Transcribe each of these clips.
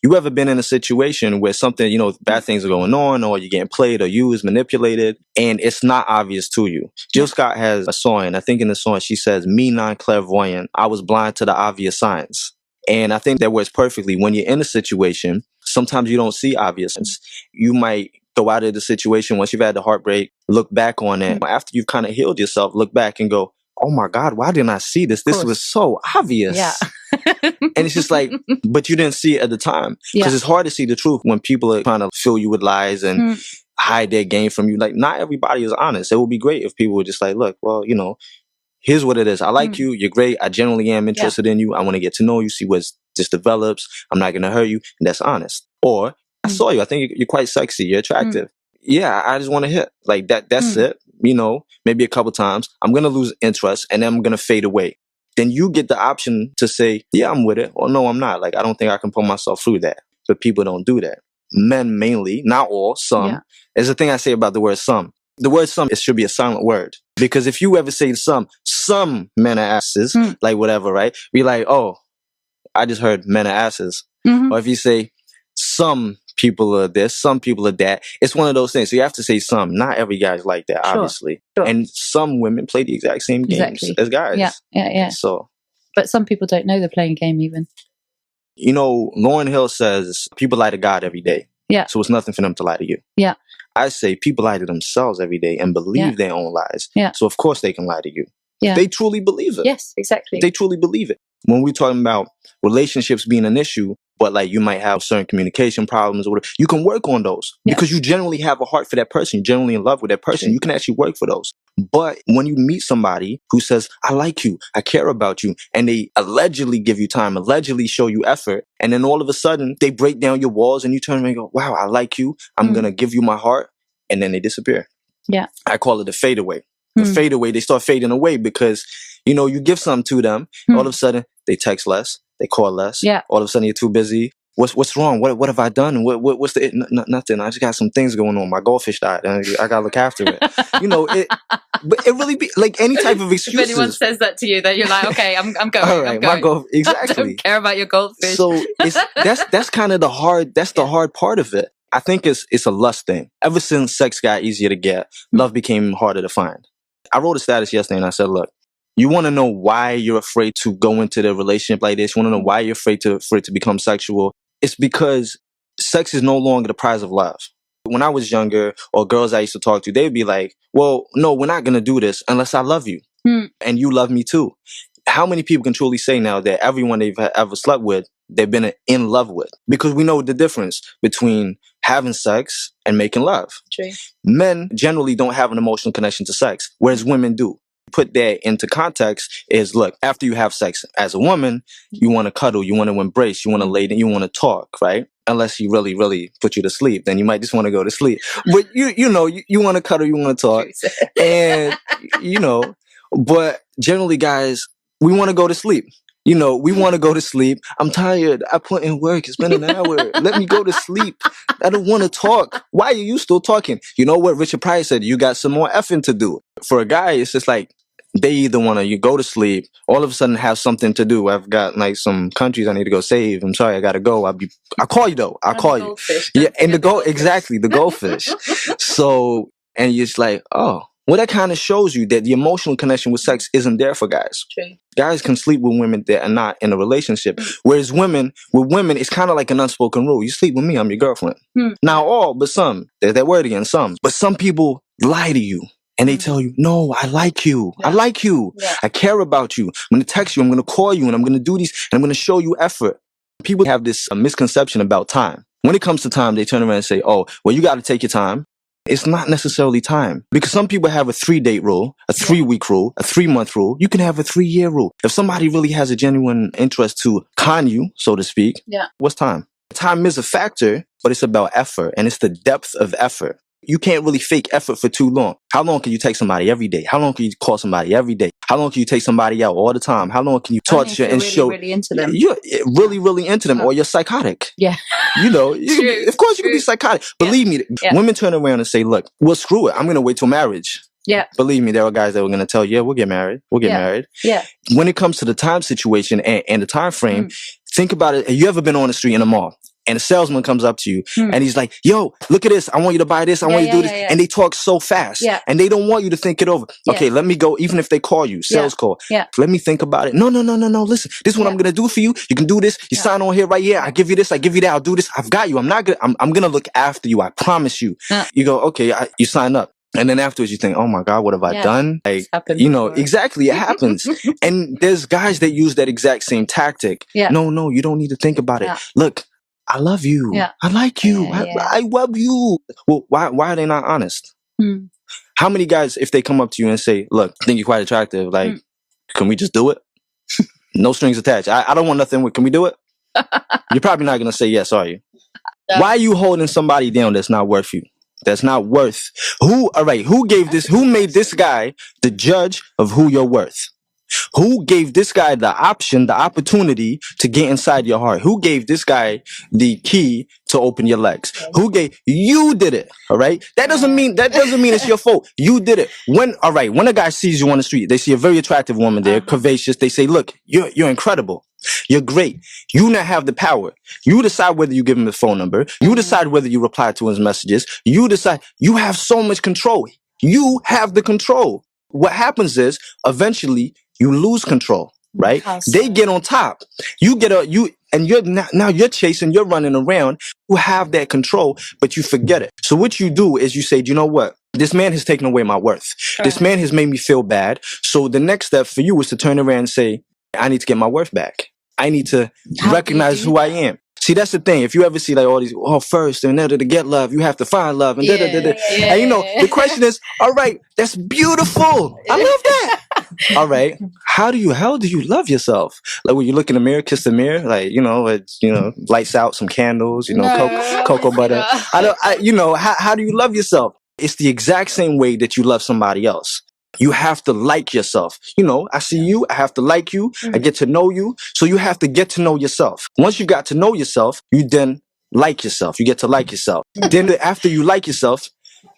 You ever been in a situation where something, bad things are going on, or you're getting played or used, manipulated, and it's not obvious to you? Jill Scott has a song, and I think in the song she says, "Me non-clairvoyant, I was blind to the obvious signs." And I think that works perfectly. When you're in a situation, sometimes you don't see obvious signs. You might go out of the situation once you've had the heartbreak, look back on it. After you've kind of healed yourself, look back and go, "Oh my God, why didn't I see this? This was so obvious." Yeah. And it's just like, but you didn't see it at the time. Because it's hard to see the truth when people are trying to fill you with lies and hide their game from you. Like, not everybody is honest. It would be great if people were just like, "Look, well, here's what it is. I like you. You're great. I genuinely am interested in you. I want to get to know you, see what just develops. I'm not going to hurt you." And that's honest. Or, "I saw you. I think you're quite sexy. You're attractive. Yeah, I just want to hit." Like that's it. Maybe a couple times. I'm going to lose interest and then I'm going to fade away. Then you get the option to say, "Yeah, I'm with it," or "No, I'm not. Like, I don't think I can put myself through that." But people don't do that. Men mainly, not all, some. Yeah. There's a thing I say about the word some. The word some, it should be a silent word. Because if you ever say some men are asses, like whatever, right? Be like, "Oh, I just heard men are asses." Or if you say some people are this, some people are that, it's one of those things. So you have to say some. Not every guy's like that, obviously. Sure. And some women play the exact same games as guys. Yeah. So, but some people don't know they're playing a game even. Lauryn Hill says people lie to God every day. Yeah. So it's nothing for them to lie to you. Yeah. I say people lie to themselves every day and believe their own lies. Yeah. So of course they can lie to you. Yeah. They truly believe it. Yes, exactly. They truly believe it. When we're talking about relationships being an issue, but like you might have certain communication problems or whatever, you can work on those because you generally have a heart for that person. You're generally in love with that person. You can actually work for those. But when you meet somebody who says, "I like you, I care about you," and they allegedly give you time, allegedly show you effort, and then all of a sudden they break down your walls and you turn around and go, "Wow, I like you. I'm going to give you my heart." And then they disappear. Yeah. I call it a fade away. The fade away, they start fading away because, you give something to them. All of a sudden, they text less. They call less. Yeah. All of a sudden, you're too busy. What's wrong? What have I done? What's the nothing? I just got some things going on. My goldfish died, and I gotta look after it. But it really be like any type of excuses. If anyone says that to you, then you're like, "Okay, I'm going. All right, I'm going. Exactly. I don't care about your goldfish." So that's kind of the hard. That's the hard part of it. I think it's a lust thing. Ever since sex got easier to get, love became harder to find. I wrote a status yesterday and I said, "Look, you want to know why you're afraid to go into the relationship like this? You want to know why you're afraid for it to become sexual? It's because sex is no longer the prize of love." When I was younger, or girls I used to talk to, they'd be like, "Well, no, we're not going to do this unless I love you. And you love me too." How many people can truly say now that everyone they've ever slept with, they've been in love with? Because we know the difference between having sex and making love. True. Men generally don't have an emotional connection to sex, whereas women do. Put that into context is, look, after you have sex as a woman, you want to cuddle, you want to embrace, you want to lay down, you want to talk, right? Unless he really, really put you to sleep, then you might just want to go to sleep. But you want to cuddle, you want to talk. And, but generally guys, we want to go to sleep. We want to go to sleep. "I'm tired. I put in work. It's been an hour. Let me go to sleep. I don't want to talk. Why are you still talking?" You know what Richard Pryor said? You got some more effing to do. For a guy, it's just like they either want to, you go to sleep, all of a sudden have something to do. I've got like some countries I need to go save. I'm sorry, I got to go. I'll call you though. I'll call you. Yeah. And exactly, the goldfish. So, and you're just like, oh. Well, that kind of shows you that the emotional connection with sex isn't there for guys. True. Guys can sleep with women that are not in a relationship. Whereas with women, it's kind of like an unspoken rule. You sleep with me, I'm your girlfriend. Not all, but some. There's that word again, some. But some people lie to you. And they tell you, "No, I like you. I like you. I care about you. I'm going to text you. I'm going to call you. And I'm going to do these. And I'm going to show you effort." People have this misconception about time. When it comes to time, they turn around and say, "Oh, well, you got to take your time." It's not necessarily time, because some people have a 3-date rule, a 3-week rule, a 3-month rule. You can have a 3-year rule. If somebody really has a genuine interest to con you, so to speak, what's time? Time is a factor, but it's about effort, and it's the depth of effort. You can't really fake effort for too long. How long can you take somebody every day? How long can you call somebody every day? How long can you take somebody out all the time? How long can you torture and show really into them? You're really, really into them, or you're psychotic. Yeah. Of course you can be psychotic. Believe me, women turn around and say, "Look, well, screw it. I'm going to wait till marriage." Yeah. Believe me, there are guys that were going to tell you, "Yeah, we'll get married. We'll get married." Yeah. When it comes to the time situation and the time frame, think about it. Have you ever been on the street in a mall and a salesman comes up to you and he's like, yo, look at this. I want you to buy this. I want you to do this. And they talk so fast and they don't want you to think it over. Okay, let me go. Even if they call you, sales call, let me think about it. No. Listen, this is what I'm going to do for you. You can do this. You sign on here right here. I give you this. I give you that. I'll do this. I've got you. I'm going to look after you. I promise you. You go, okay, you sign up. And then afterwards you think, oh my God, what have I done? Like, you know, exactly. It happens. And there's guys that use that exact same tactic. No, you don't need to think about it. Look, I love you. I like you. I love you. Well, why are they not honest? How many guys, if they come up to you and say, look, I think you're quite attractive. Like, can we just do it? No strings attached. I don't want nothing with, can we do it? You're probably not going to say yes, are you? Why are you holding somebody down that's not worth you? That's not worth. Who made this guy the judge of who you're worth? Who gave this guy the option, the opportunity to get inside your heart? Who gave this guy the key to open your legs? You did it. All right. That doesn't mean it's your fault. You did it. When a guy sees you on the street, they see a very attractive woman there, curvaceous. They say, look, you're incredible. You're great. You now have the power. You decide whether you give him his phone number. You decide whether you reply to his messages. You decide. You have so much control. You have the control. What happens is eventually you lose control, right? They get on top. And you're chasing, you're running around. You have that control, but you forget it. So what you do is you say, you know what? This man has taken away my worth. This man has made me feel bad. So the next step for you is to turn around and say, I need to get my worth back. I need to recognize who I am. See, that's the thing. If you ever see like all these, first, in order to get love, you have to find love. And and you know, the question is, all right, that's beautiful. I love that. All right. How do you love yourself? Like when you look in the mirror, kiss the mirror, like, lights out, some candles, cocoa butter. How do you love yourself? It's the exact same way that you love somebody else. You have to like yourself. I see you. I have to like you. I get to know you. So you have to get to know yourself. Once you got to know yourself, you then like yourself. You get to like yourself. Then after you like yourself,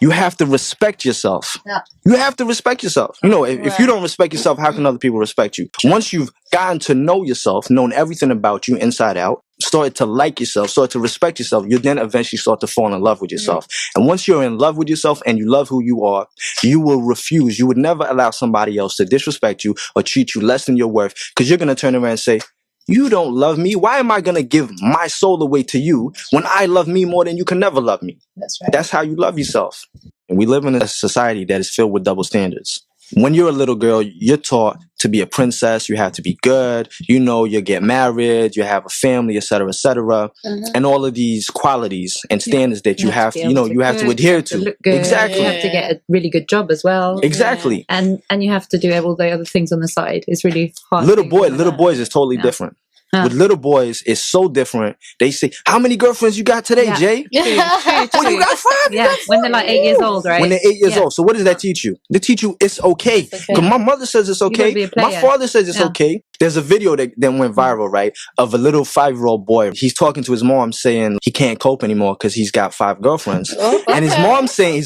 you have to respect yourself. You have to respect yourself. If you don't respect yourself, how can other people respect you? Once you've gotten to know yourself, known everything about you inside out, started to like yourself, started to respect yourself, you then eventually start to fall in love with yourself. And once you're in love with yourself and you love who you are, you will refuse. You would never allow somebody else to disrespect you or treat you less than your worth, because you're going to turn around and say, you don't love me. Why am I going to give my soul away to you when I love me more than you can never love me? That's right. That's how you love yourself. And we live in a society that is filled with double standards. When you're a little girl, you're taught to be a princess. You have to be good. You get married. You have a family, etc., etc. And all of these qualities and standards that you have to adhere to. Look good. Exactly. You have to get a really good job as well. Exactly. And you have to do all the other things on the side. It's really hard. Little boys is totally different. With little boys, it's so different. They say, how many girlfriends you got today, Jay? Two. You got 5? Yeah, when they're like 8 years old, right? When they're 8 years old. So what does that teach you? They teach you it's okay. Because my mother says it's okay. My father says it's okay. There's a video that went viral, right, of a little 5-year-old boy. He's talking to his mom saying he can't cope anymore because he's got 5 girlfriends. And his mom's saying,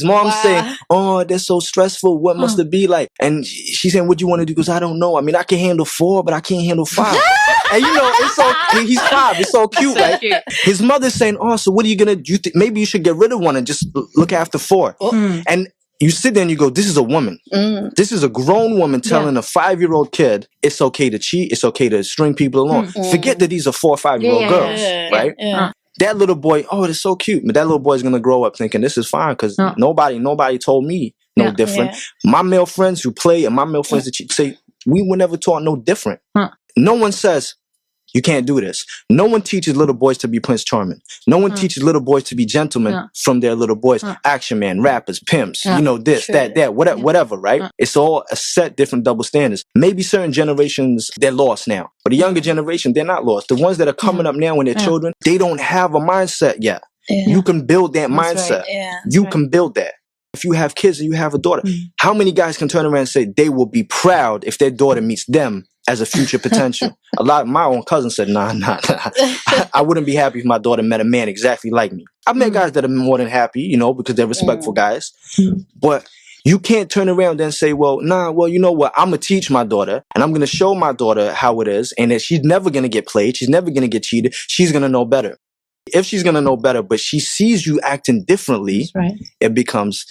oh, that's so stressful. What must it be like? And she's saying, what do you want to do? Because I don't know. I mean, I can handle 4, but I can't handle 5. And it's so, he's 5. It's so cute, right? His mother's saying, oh, so what are you going to do? Maybe you should get rid of 1 and just look after 4. And you sit there and you go, this is a woman. This is a grown woman telling a 5-year-old kid it's okay to cheat. It's okay to string people along. Forget that these are 4 or 5-year-old girls, right? That little boy, oh, it's so cute. But that little boy's going to grow up thinking this is fine because nobody told me no different. My male friends who play and my male friends that cheat say, we were never taught no different. No one says, you can't do this. No one teaches little boys to be Prince Charming. No one teaches little boys to be gentlemen from their little boys. Action man, rappers, pimps, this, that, whatever, right? It's all a set different double standards. Maybe certain generations, they're lost now. But the younger generation, they're not lost. The ones that are coming up now when they're children, they don't have a mindset yet. You can build that mindset. You can build that. If you have kids and you have a daughter, how many guys can turn around and say they will be proud if their daughter meets them as a future potential? A lot of my own cousins said, nah. I wouldn't be happy if my daughter met a man exactly like me. I've met guys that are more than happy, because they're respectful guys. But you can't turn around and say, well, you know what? I'm going to teach my daughter and I'm going to show my daughter how it is and that she's never going to get played. She's never going to get cheated. She's going to know better. If she's gonna know better, but she sees you acting differently, That's right. it becomes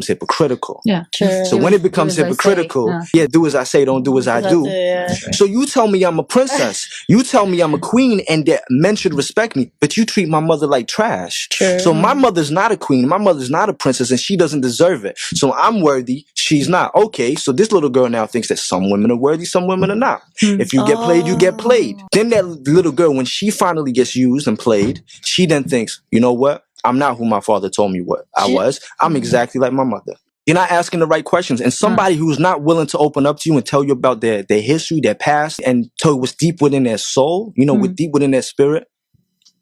hypocritical. Yeah. True. So when it becomes do as I say. hypocritical, Yeah. do as I say, don't do as I do. Yeah. So you tell me I'm a princess, you tell me I'm a queen, and that men should respect me, but you treat my mother like trash. True. So my mother's not a queen, my mother's not a princess, and she doesn't deserve it. So I'm worthy, she's not. Okay, so this little girl now thinks that some women are worthy, some women are not. If you get played, you get played. Then that little girl, when she finally gets used and played, she then thinks, you know what? I'm not who my father told me what I was. I'm exactly like my mother. You're not asking the right questions. And somebody who's not willing to open up to you and tell you about their history, their past, and tell you what's deep within their soul, what's deep within their spirit,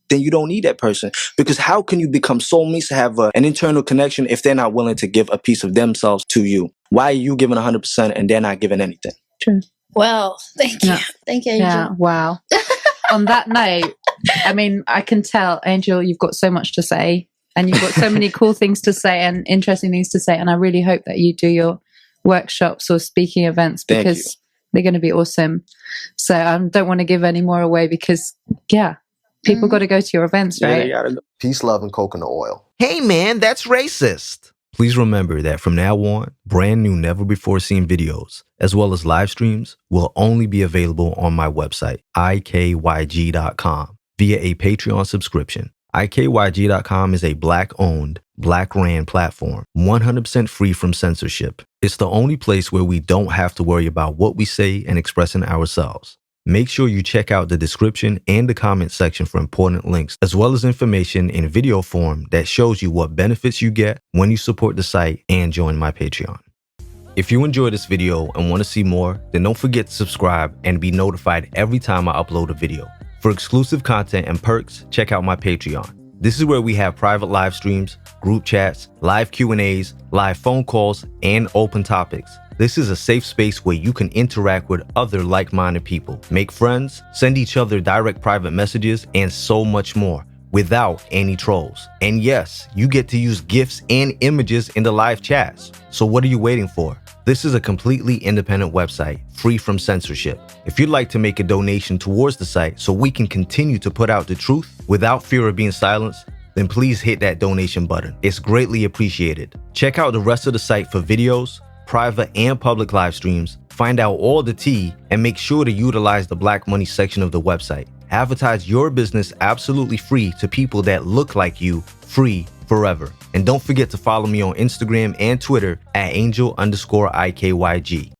then you don't need that person. Because how can you become soulmates to have an internal connection if they're not willing to give a piece of themselves to you? Why are you giving 100% and they're not giving anything? True. Well, thank you. Yeah. Thank you, Angel. Yeah. Wow. On that note, I mean, I can tell, Angel, you've got so much to say and you've got so many cool things to say and interesting things to say. And I really hope that you do your workshops or speaking events because they're going to be awesome. So I don't want to give any more away because, people got to go to your events, right? Yeah, they gotta go. Peace, love, and coconut oil. Hey man, that's racist. Please remember that from now on, brand new never before seen videos, as well as live streams, will only be available on my website, ikyg.com, via a Patreon subscription. ikyg.com is a Black-owned, Black-ran platform, 100% free from censorship. It's the only place where we don't have to worry about what we say and expressing ourselves. Make sure you check out the description and the comment section for important links, as well as information in video form that shows you what benefits you get when you support the site and join my Patreon. If you enjoyed this video and want to see more, then don't forget to subscribe and be notified every time I upload a video. For exclusive content and perks, check out my Patreon. This is where we have private live streams, group chats, live Q&As, live phone calls, and open topics. This is a safe space where you can interact with other like-minded people, make friends, send each other direct private messages, and so much more without any trolls. And yes, you get to use GIFs and images in the live chats. So what are you waiting for? This is a completely independent website, free from censorship. If you'd like to make a donation towards the site so we can continue to put out the truth without fear of being silenced, then please hit that donation button. It's greatly appreciated. Check out the rest of the site for videos, private and public live streams, find out all the tea, and make sure to utilize the Black Money section of the website. Advertise your business absolutely free to people that look like you, free forever. And don't forget to follow me on Instagram and Twitter at angel_IKYG.